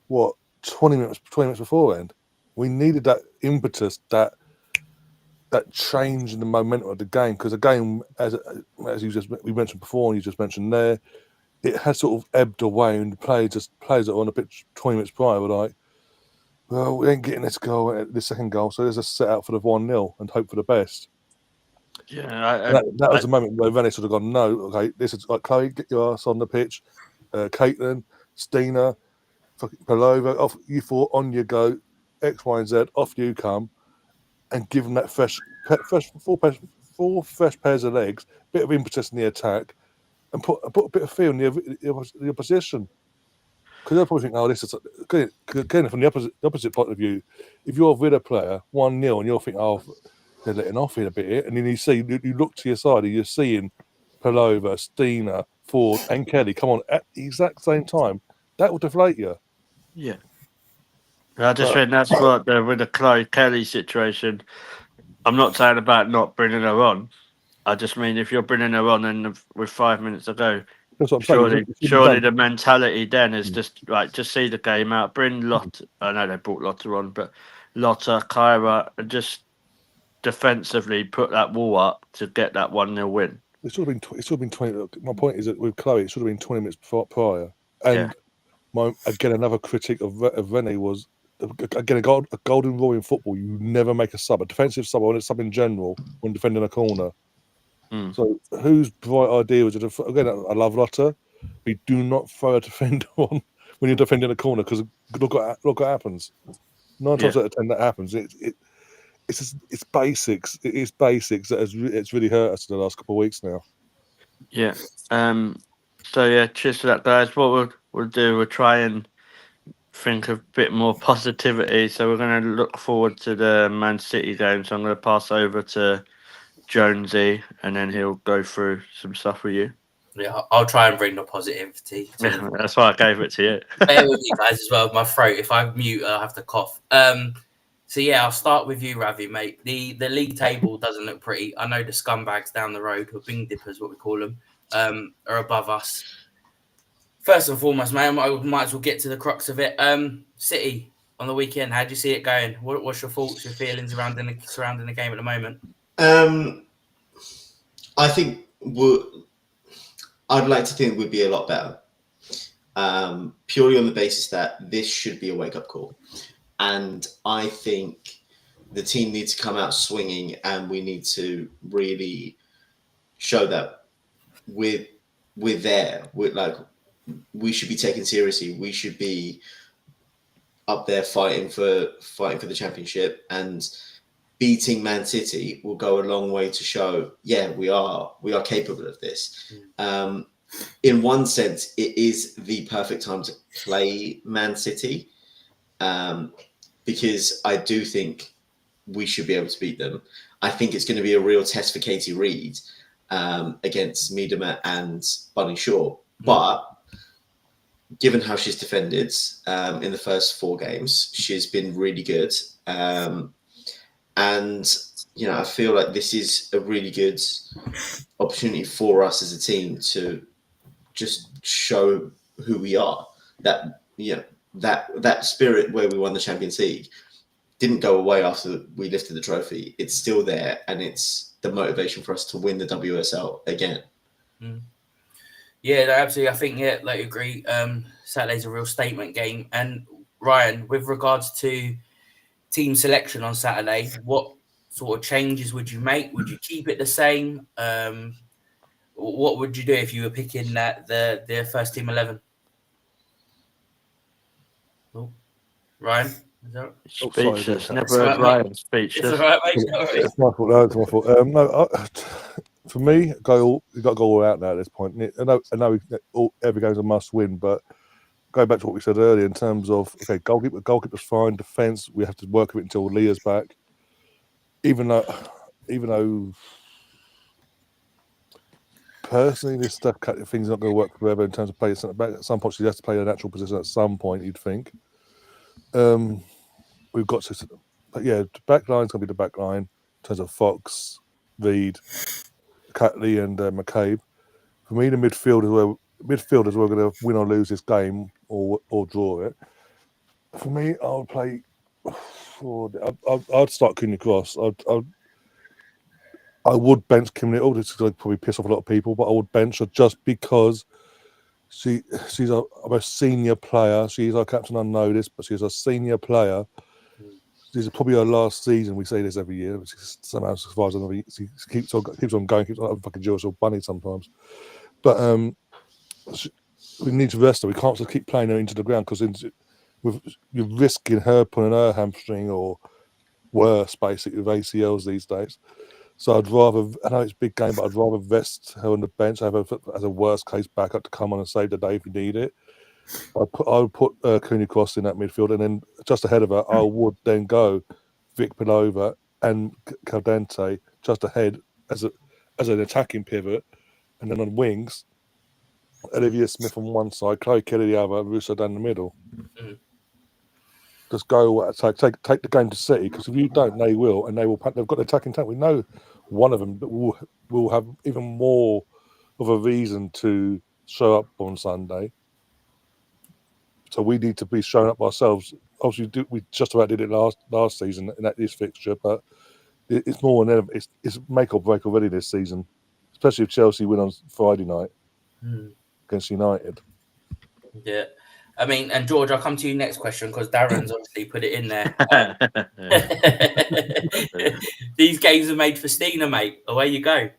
20 minutes beforehand? We needed that impetus, that change in the momentum of the game, because the game, as we mentioned before, and you just mentioned there, it has sort of ebbed away, and the players that were on the pitch 20 minutes prior were like, well, we ain't getting this second goal, so let's just set out for the 1-0 and hope for the best. Yeah, that was the moment where Rennie sort of gone, no, okay, this is like, Chloe, get your ass on the pitch, Caitlin, Stina, Palova, off you four, on you go, X, Y, and Z, off you come, and give them that four fresh pairs of legs, bit of impetus in the attack, and put a bit of feel in the opposition. Because they'll probably think, oh, this is again from the opposite point of view. If you're a Villa player 1-0 and you're thinking, oh, they're letting off here a bit here, and then you look to your side and you're seeing Palova, Stina, Ford, and Kelly come on at the exact same time, that will deflate you. Yeah. I just think that's what with the Chloe Kelly situation. I'm not saying about not bringing her on. I just mean if you're bringing her on and with 5 minutes to go, that's what I'm saying. Surely the mentality then is just see the game out. Bring Lotta. I know they brought Lotta on, but Lotta, Kyra, and just defensively put that wall up to get that 1-0 win. It should have been 20. My point is that with Chloe, it should have been 20 minutes prior. And another critic of Rennie was, again, a golden rule in football: you never make a sub, a defensive sub, or a sub in general when defending a corner. So whose bright idea was it? Again, I love Lotta. We do not throw a defender on when you're defending a corner, because look what happens. 9 times out of 10 that happens. It's basics. It is basics that it's really hurt us in the last couple of weeks now. Yeah. So yeah, cheers for that, guys. What we'll do, we'll try and think of a bit more positivity. So we're going to look forward to the Man City game. So I'm going to pass over to Jonesy, and then he'll go through some stuff with you. Yeah, I'll try and bring the positivity. That's why I gave it to you. Bear with me, guys, as well. My throat. If I mute, I'll have to cough. So yeah, I'll start with you, Ravi, mate. The league table doesn't look pretty. I know the scumbags down the road, or bing dippers, what we call them, are above us. First and foremost, mate, I might as well get to the crux of it. City on the weekend, how do you see it going? What's your thoughts, your feelings surrounding the game at the moment? I think I'd like to think we'd be a lot better. Purely on the basis that this should be a wake-up call. And I think the team needs to come out swinging, and we need to really show that we're there. We should be taken seriously. We should be up there fighting for the championship, and beating Man City will go a long way to show, yeah, we are capable of this. In one sense, it is the perfect time to play Man City, because I do think we should be able to beat them. I think it's going to be a real test for Katie Reid against Miedema and Bunny Shaw. But given how she's defended in the first 4 games, she's been really good. And, I feel like this is a really good opportunity for us as a team to just show who we are. That spirit where we won the Champions League didn't go away after we lifted the trophy. It's still there, and it's the motivation for us to win the WSL again. Yeah, no, absolutely. I think, like you agree, Saturday's a real statement game. And Ryan, with regards to team selection on Saturday, what sort of changes would you make? Would you keep it the same? What would you do if you were picking the first team 11? Oh, Ryan? Is that... Speechless. Sorry, Never heard Ryan speechless. It's all right, mate. It's my fault. No, it's my fault. For me, you've got to go all out now at this point. I know every game's a must win, but going back to what we said earlier in terms of, okay, goalkeeper's fine, defence, we have to work with it until Leah's back. Even though personally, this stuff thing's not going to work forever in terms of playing centre back. At some point, she has to play a natural position at some point, you'd think. We've got to, but yeah, the back line's going to be the back line in terms of Fox, Reid, Catley, and McCabe. For me, the midfielders were going to win or lose this game or draw it. For me, I would play. I'd start Cunha Cross. I would bench Kim Little. This is going to probably piss off a lot of people, but I would bench her just because she's a senior player. She's our captain, I know this, but she's a senior player. This is probably her last season. We say this every year. But she somehow survives another year. She keeps on going. Keeps on fucking Jewish or bunny sometimes. But we need to rest her. We can't just keep playing her into the ground because you're risking her pulling her hamstring or worse, basically, with ACLs these days. So I'd rather, I know it's a big game, but I'd rather rest her on the bench, have her as a worst case backup to come on and save the day if you need it. I would put Cunha Cross in that midfield, and then just ahead of her, I would then go Vic Pilova and Caldente just ahead as an attacking pivot, and then on wings, Olivia Smith on one side, Chloe Kelly the other, Russo down the middle. Just go take the game to City, because if you don't, they will, and they will. They've got the attacking talent. We know one of them will have even more of a reason to show up on Sunday. So we need to be showing up ourselves. Obviously, we just about did it last season in this fixture, but it's more than ever. It's make or break already this season, especially if Chelsea win on Friday night against United. Yeah. I mean, and George, I'll come to you next question because Darren's obviously put it in there. These games are made for Stina, mate. Away you go.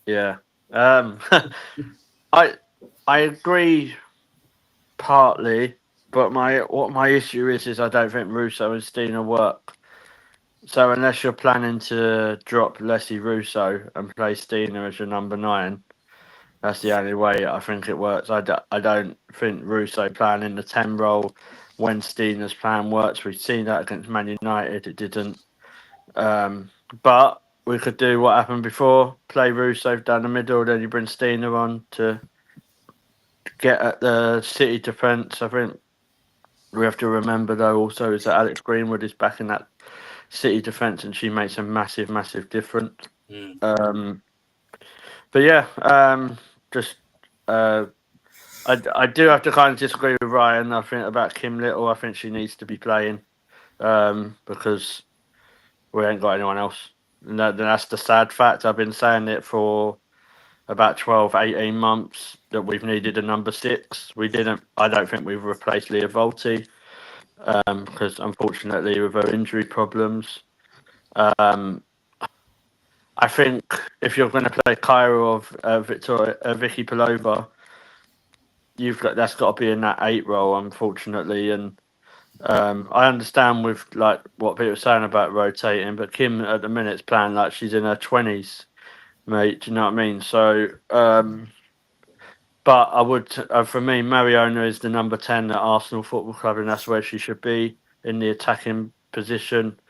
Yeah. I agree partly, but my issue is I don't think Russo and Steiner work. So unless you're planning to drop Leslie Russo and play Steiner as your number 9, that's the only way I think it works. I don't think Russo playing in the 10 role when Steiner's plan works. We've seen that against Man United. It didn't. But we could do what happened before, play Russo down the middle, then you bring Steiner on to get at the City defence. I think we have to remember, though, also, is that Alex Greenwood is back in that City defence and she makes a massive, massive difference. But yeah, I do have to kind of disagree with Ryan. I think about Kim Little. I think she needs to be playing because we ain't got anyone else. And that's the sad fact. I've been saying it for about 12, 18 months that we've needed a number 6. We didn't. I don't think we've replaced Leah Volti because unfortunately with her injury problems. I think if you're going to play Kyra or Vicky Pelova, that's got to be in that 8 role, unfortunately. And I understand with like what people are saying about rotating, but Kim at the minute's playing like she's in her 20s, mate. Do you know what I mean? So, but I would, for me, Mariona is the number 10 at Arsenal Football Club, and that's where she should be in the attacking position.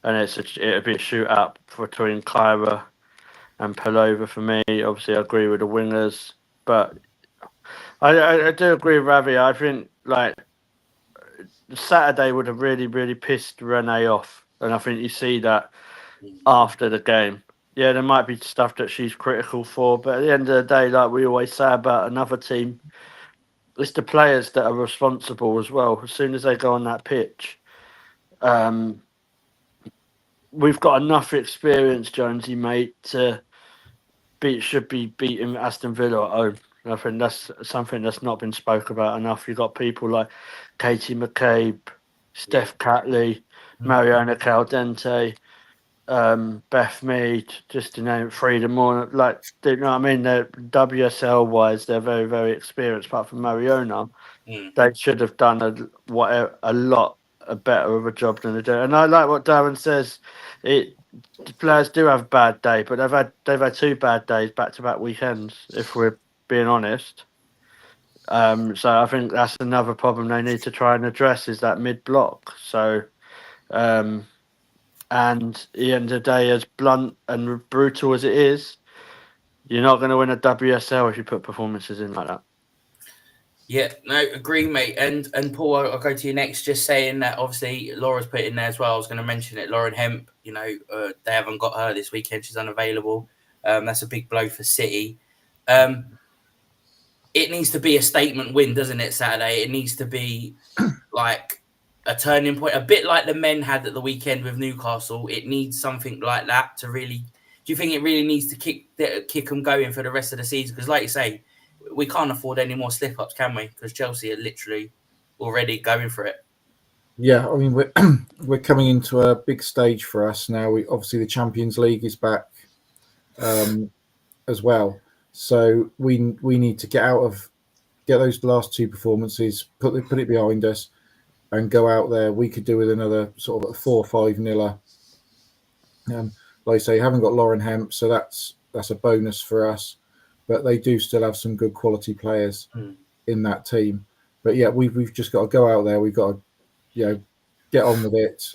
And it'd be a shootout between Kyra and Pelova for me. Obviously, I agree with the wingers, but I do agree with Ravi. I think like Saturday would have really, really pissed Renee off, and I think you see that after the game. Yeah, there might be stuff that she's critical for, but at the end of the day, like we always say about another team, it's the players that are responsible as well. As soon as they go on that pitch, we've got enough experience, Jonesy, mate, to should be beating Aston Villa at home. I think that's something that's not been spoke about enough. You've got people like Katie McCabe, Steph Catley, Mariona Caldente, Beth Mead, just to name 3 of them more. Like, you know what I mean? They're WSL wise, they're very, very experienced. Apart from Mariona, they should have done a lot better of a job than they do. And I like what Darren says. The players do have a bad day, but they've had 2 bad days back to back weekends. If we're being honest, so I think that's another problem they need to try and address is that mid block. So, and at the end of the day, as blunt and brutal as it is, you're not going to win a WSL if you put performances in like that. Yeah, no, agree, mate. And Paul, I'll go to you next. Just saying that obviously Laura's put in there as well. I was going to mention it. Lauren Hemp, they haven't got her this weekend. She's unavailable. That's a big blow for City. It needs to be a statement win, doesn't it, Saturday? It needs to be like a turning point, a bit like the men had at the weekend with Newcastle. It needs something like that to really. Do you think it really needs to kick them going for the rest of the season? Because, like you say, we can't afford any more slip-ups, can we? Because Chelsea are literally already going for it. Yeah, I mean, we're coming into a big stage for us now. Obviously the Champions League is back as well, so we need to get those last 2 performances, put it behind us, and go out there. We could do with another sort of a 4-5-0. Like I say, haven't got Lauren Hemp, so that's a bonus for us. But they do still have some good quality players in that team. But yeah, we've just got to go out there. We've got to, get on with it.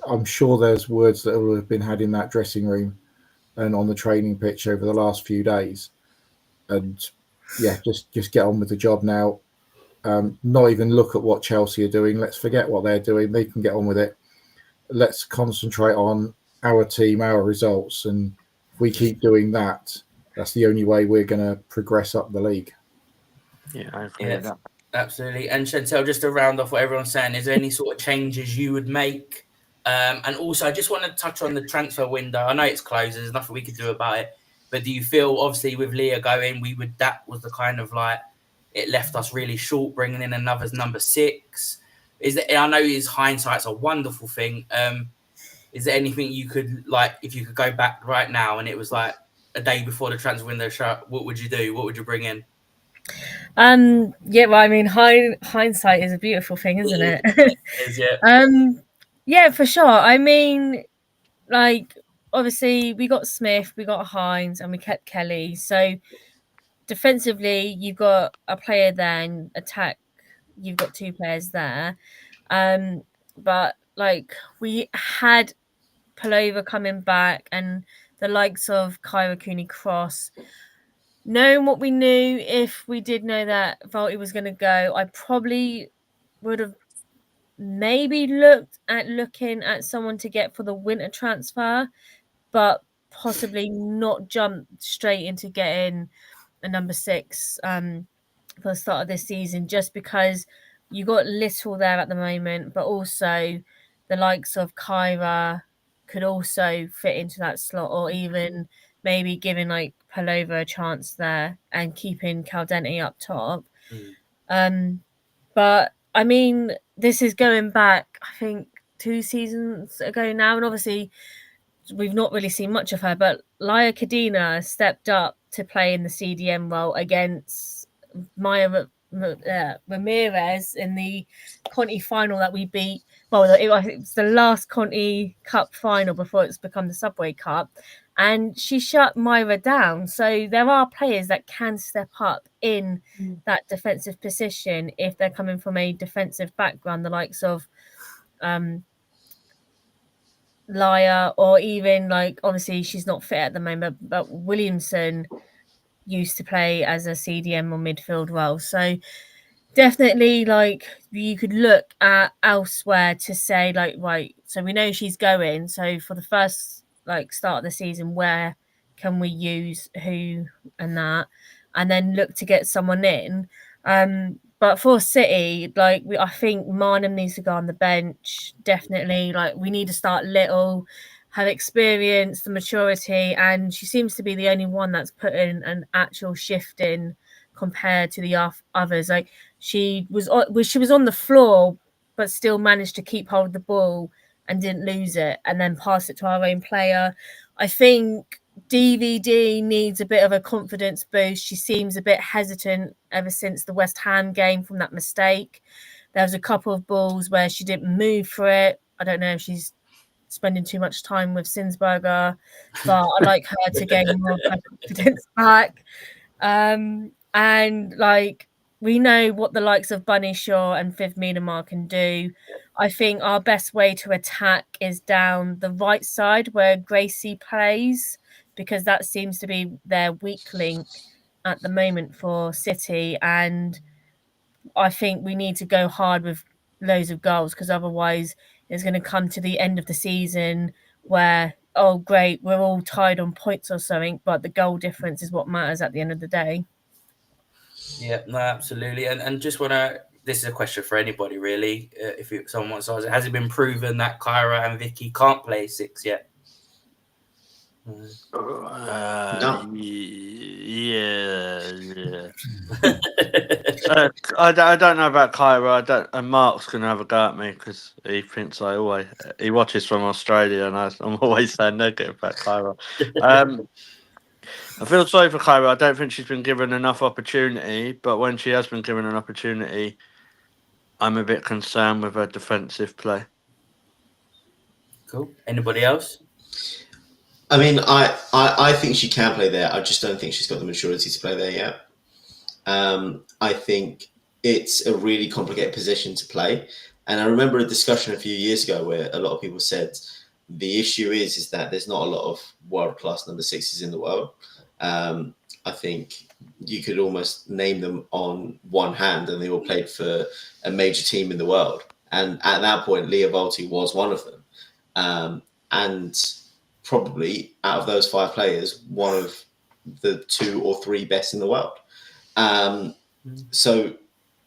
I'm sure there's words that will have been had in that dressing room and on the training pitch over the last few days. And yeah, just get on with the job now. Not even look at what Chelsea are doing. Let's forget what they're doing. They can get on with it. Let's concentrate on our team, our results. And if we keep doing that, that's the only way we're going to progress up the league. Yeah, I agree with that. Absolutely. And Chantel, just to round off what everyone's saying, is there any sort of changes you would make? And also, I just want to touch on the transfer window. I know it's closed. There's nothing we could do about it. But do you feel, obviously, with Leah going, that was the kind of like, it left us really short, bringing in another number 6. I know his hindsight's a wonderful thing. Is there anything you could, like, if you could go back right now and it was like a day before the transfer window shut, what would you do? What would you bring in? Yeah, well, I mean, hindsight is a beautiful thing, isn't it? Is, yeah. Yeah, for sure. I mean, like, obviously, we got Smith, we got Hines, and we kept Kelly. So defensively, you've got a player there, and attack, you've got 2 players there. But like, we had Palova coming back, and the likes of Kyra Cooney Cross. Knowing what we knew, if we did know that Volty was going to go, I probably would have maybe looking at someone to get for the winter transfer, but possibly not jump straight into getting a number 6 for the start of this season, just because you got little there at the moment, but also the likes of Kyra could also fit into that slot, or even maybe giving like Palova a chance there and keeping Caldente up top. But I mean, this is going back, I think, 2 seasons ago now, and obviously we've not really seen much of her, but Laia Cadena stepped up to play in the CDM role against Maya Ramirez in the Conti final that we beat. Well, it was the last Conti Cup final before it's become the Subway Cup, and she shut Myra down. So there are players that can step up in that defensive position if they're coming from a defensive background, the likes of Laia, or even like, obviously she's not fit at the moment, but Williamson used to play as a CDM or midfield role. So definitely, like, you could look at elsewhere to say, like, right, so we know she's going. So for the first like start of the season, where can we use who and that, and then look to get someone in. But for City, like, I think Marnham needs to go on the bench. Definitely, like, we need to start little, have experience, the maturity, and she seems to be the only one that's put in an actual shift in compared to the others. Like, she was on the floor, but still managed to keep hold of the ball and didn't lose it, and then pass it to our own player. I think DVD needs a bit of a confidence boost. She seems a bit hesitant ever since the West Ham game from that mistake. There was a couple of balls where she didn't move for it. I don't know if she's spending too much time with Sinsberger, but I like her to gain more of her confidence back. And like, we know what the likes of Bunny Shaw and Viv Miedemar can do. I think our best way to attack is down the right side where Gracie plays, because that seems to be their weak link at the moment for City. And I think we need to go hard with loads of goals, because otherwise it's going to come to the end of the season where, oh, great, we're all tied on points or something, but the goal difference is what matters at the end of the day. Yeah, no, absolutely. And just want to, this is a question for anybody, really. If someone wants to ask, has it been proven that Kyra and Vicky can't play 6 yet? No. Yeah. I don't know about Kyra. And Mark's gonna have a go at me because he thinks he watches from Australia, and I'm always saying negative about Kyra. I feel sorry for Kyra. I don't think she's been given enough opportunity, but when she has been given an opportunity, I'm a bit concerned with her defensive play. Cool. Anybody else? I mean, I think she can play there. I just don't think she's got the maturity to play there yet. I think it's a really complicated position to play. And I remember a discussion a few years ago where a lot of people said the issue is that there's not a lot of world-class number 6s in the world. I think you could almost name them on one hand, and they all played for a major team in the world. And at that point, Leah Volty was one of them. And probably out of those 5 players, one of the 2 or 3 best in the world. So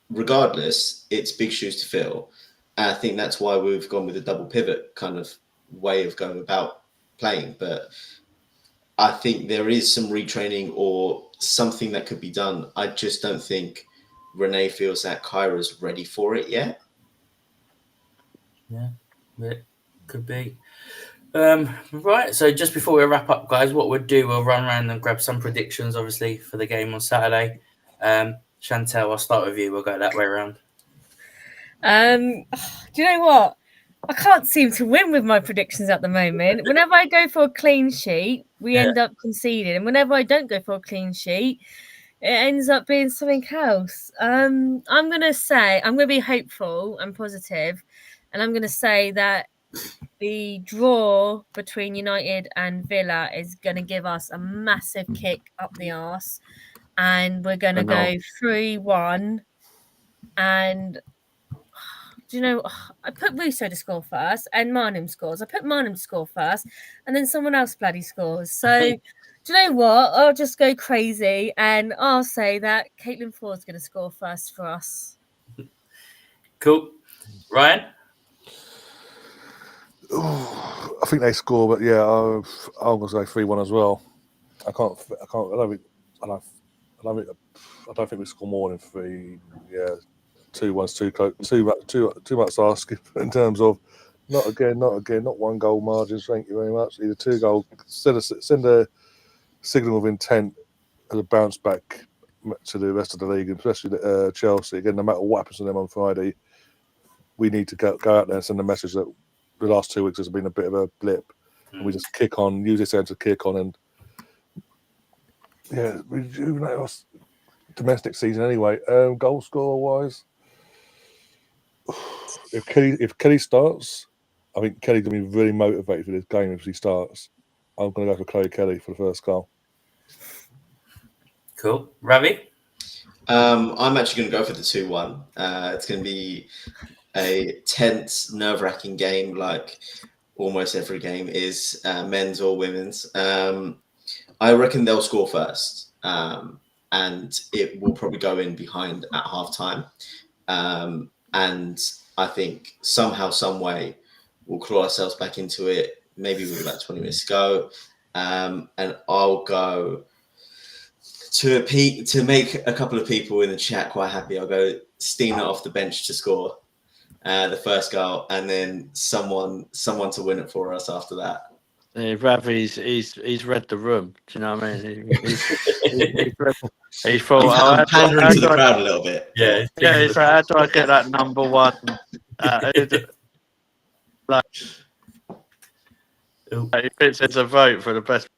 regardless, it's big shoes to fill. And I think that's why we've gone with a double pivot kind of way of going about playing. But I think there is some retraining or something that could be done. I just don't think Renee feels that Kyra's ready for it yet. Yeah, it could be. Right, so just before we wrap up, guys, what we'll do, we'll run around and grab some predictions, obviously, for the game on Saturday. Chantel, I'll start with you. We'll go that way around. Do you know what? I can't seem to win with my predictions at the moment. Whenever I go for a clean sheet, we end up conceding, and whenever I don't go for a clean sheet, it ends up being something else. I'm gonna be hopeful and positive, and I'm gonna say that the draw between United and Villa is gonna give us a massive kick up the arse, and we're gonna go 3-1. And do you know, I put Russo to score first and Marnham scores. I put Marnham to score first and then someone else bloody scores. So, do you know what? I'll just go crazy and I'll say that Caitlin Ford's going to score first for us. Cool. Ryan? I think they score, but yeah, I'm going to say 3-1 as well. I don't think we score more than 3. Yeah. 2-1's too close. Too much asking in terms of not one goal margins. Thank you very much. Either 2 goal. Send a signal of intent as a bounce back to the rest of the league, especially Chelsea. Again, no matter what happens to them on Friday, we need to go out there and send a message that the last 2 weeks has been a bit of a blip, and we just kick on. Use this end to kick on, and yeah, rejuvenate us. Domestic season anyway. Goal scorer wise. If Kelly starts, I think Kelly's going to be really motivated for this game if he starts. I'm going to go for Chloe Kelly for the first goal. Cool. Ravi? I'm actually going to go for the 2-1. It's going to be a tense, nerve-wracking game like almost every game is, men's or women's. I reckon they'll score first, and it will probably go in behind at half-time. And I think somehow, some way, we'll claw ourselves back into it, maybe with about 20 minutes to go. And I'll go to make a couple of people in the chat quite happy. I'll go Stina off the bench to score the first goal, and then someone to win it for us after that. Ravi's he's read the room. Do you know what I mean? He's thought, I'm pandering to the crowd a little bit. Yeah. He's like, how do I get that number 1? He thinks it's a vote for the best.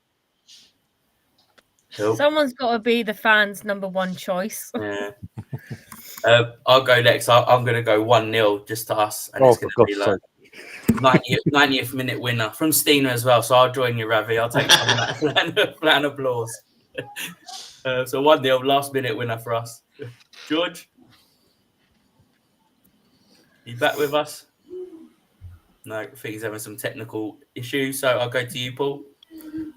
Cool. Someone's got to be the fans' number 1 choice. Yeah. I'll go next. I'm going to go 1-0 just to us, and it's going to be like 90th minute winner from Stina as well. So I'll join you, Ravi. I'll take some of that flat applause. So 1-0 last minute winner for us. George, you back with us? No, I think he's having some technical issues. So I'll go to you, Paul.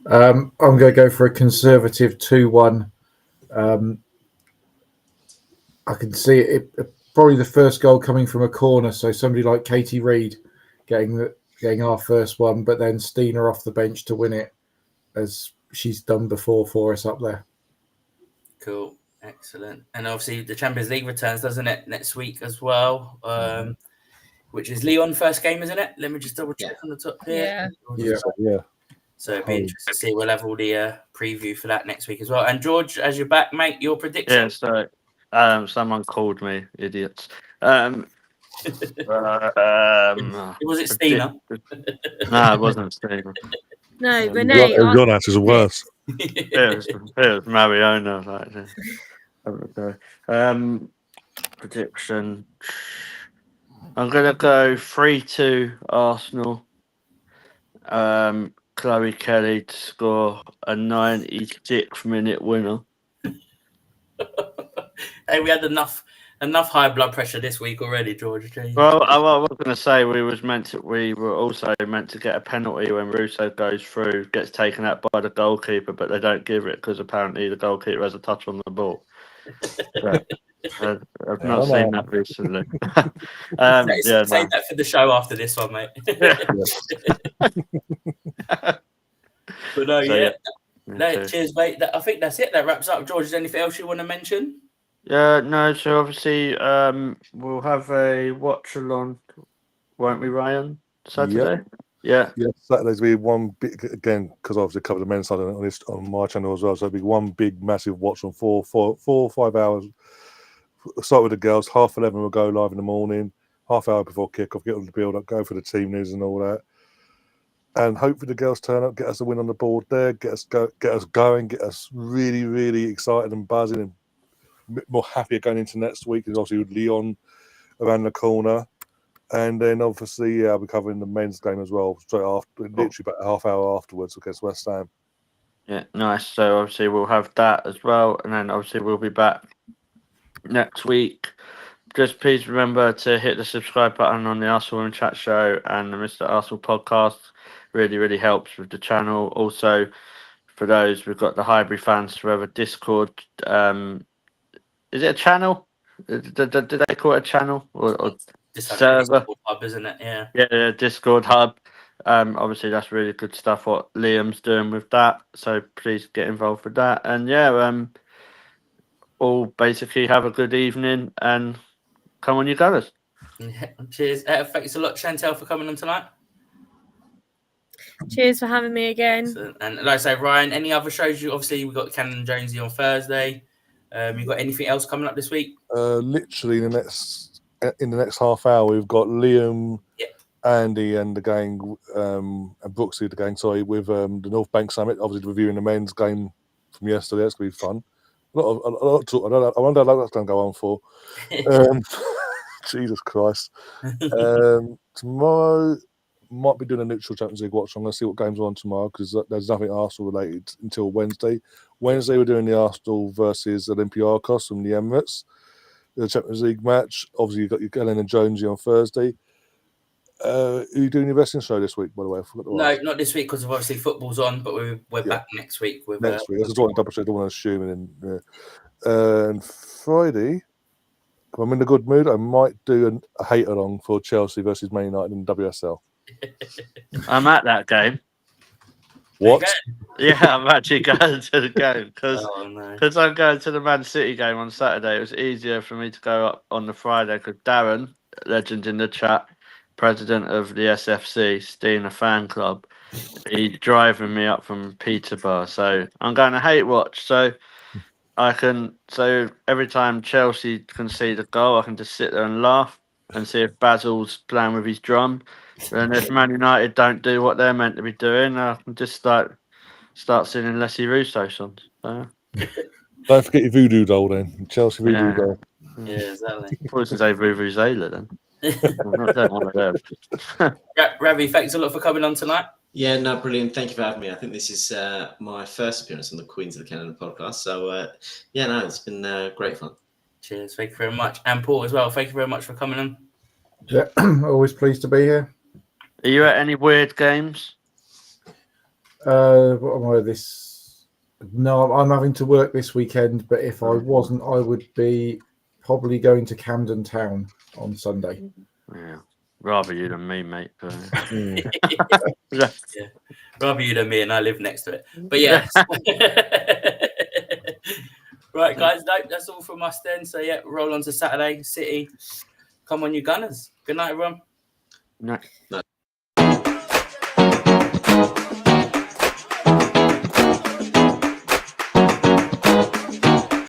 I'm going to go for a conservative 2-1. I can see it probably the first goal coming from a corner. So somebody like Katie Reid getting our first one, but then Stina off the bench to win it, as she's done before for us up there. Cool. Excellent. And obviously the Champions League returns, doesn't it, next week as well? Which is Lyon first game, isn't it? Let me just double check on the top here. Yeah. So it'd be interesting to see. We'll have all the preview for that next week as well. And George, as you're back, mate, your prediction? Yeah, so someone called me idiots. Was it Stina? No, it wasn't Stina. No, Renee. Your answers are worse. It was Mariona. Prediction. I'm gonna go 3-2 Arsenal. Chloe Kelly to score a 96th minute winner. Hey, we had enough high blood pressure this week already, George. Well, I was going to say we were also meant to get a penalty when Russo goes through, gets taken out by the goalkeeper, but they don't give it because apparently the goalkeeper has a touch on the ball. I've not seen that recently. Save that for the show after this one, mate. But no, cheers, mate. I think that's it. That wraps up. George, is there anything else you want to mention? No, so obviously we'll have a watch along, won't we, Ryan? Saturday? Yeah. Saturday's will be one big, again, because obviously cover the men's side on my channel as well. So it'll be one big, massive watch on 4 or 5 hours start with the girls. 11:30 we'll go live in the morning. Half hour before kickoff, get on the build up, go for the team news and all that. And hopefully the girls turn up, get us a win on the board there, get us going, get us really, really excited and buzzing and a bit more happier going into next week. Because obviously with Leon around the corner. And then obviously, I'll be covering the men's game as well, straight after, literally about a half hour afterwards against West Ham. Yeah, nice. So obviously we'll have that as well, and then obviously we'll be back next week. Just please remember to hit the subscribe button on the Arsenal Women Chat Show and the Mr. Arsenal podcast. Really, really helps with the channel. Also, for those, we've got the Highbury fans forever Discord. Is it a channel? Did they call it a channel or It's like server? a Discord hub, isn't it? Yeah. Yeah, Discord hub. Obviously that's really good stuff what Liam's doing with that. So please get involved with that. And yeah, all basically have a good evening and come on, you gunners. Yeah. Cheers. Thanks a lot, Chantel, for coming on tonight. Cheers for having me again. So, and like I say, Ryan, any other shows? Obviously we've got Canon and Jonezy on Thursday. You got anything else coming up this week? Literally in the next half hour, we've got Liam, Andy, and the gang, and Brooksy, the gang. Sorry, with the North Bank Summit. Obviously, reviewing the men's game from yesterday. That's gonna be fun. A lot of talk. I wonder how long that's gonna go on for. Jesus Christ. Tomorrow might be doing a neutral Champions League watch. I'm going to see what games are on tomorrow because there's nothing Arsenal related until Wednesday. Wednesday we're doing the Arsenal versus Olympiacos from the Emirates, the Champions League match. Obviously you've got your Ellen and Jonesy on Thursday. Are you doing your wrestling show this week, by the way? I forgot to ask. No, not this week because obviously football's on, but we're back next week. With next week. I just want to double check. I don't want to assume. And Friday, if I'm in a good mood, I might do a hate along for Chelsea versus Man United in WSL. I'm at that game. What? Yeah, I'm actually going to the game because no. I'm going to the Man City game on Saturday. It was easier for me to go up on the Friday because Darren, legend in the chat, president of the SFC, Steiner fan club, he's driving me up from Peterborough. So I'm going to hate watch. So every time Chelsea concede a goal, I can just sit there and laugh and see if Basil's playing with his drum. And if Man United don't do what they're meant to be doing, I can just start singing Leslie Russo songs. So. Don't forget your voodoo doll then. Chelsea voodoo doll. Yeah, exactly. I was going to say Vuvuzela then. I'm not one of them. Ravi, thanks a lot for coming on tonight. Yeah, no, brilliant. Thank you for having me. I think this is my first appearance on the Queens of the Canada podcast. So, it's been great fun. Cheers. Thank you very much. And Paul as well. Thank you very much for coming on. Yeah, always pleased to be here. Are you at any weird games? What am I this? No, I'm having to work this weekend, but if I wasn't, I would be probably going to Camden Town on Sunday. Yeah, rather you than me, mate. Yeah. Rather you than me, and I live next to it. But yeah. Right, guys, that's all from us then. So yeah, roll on to Saturday, City. Come on, you Gunners. Good night, everyone. No.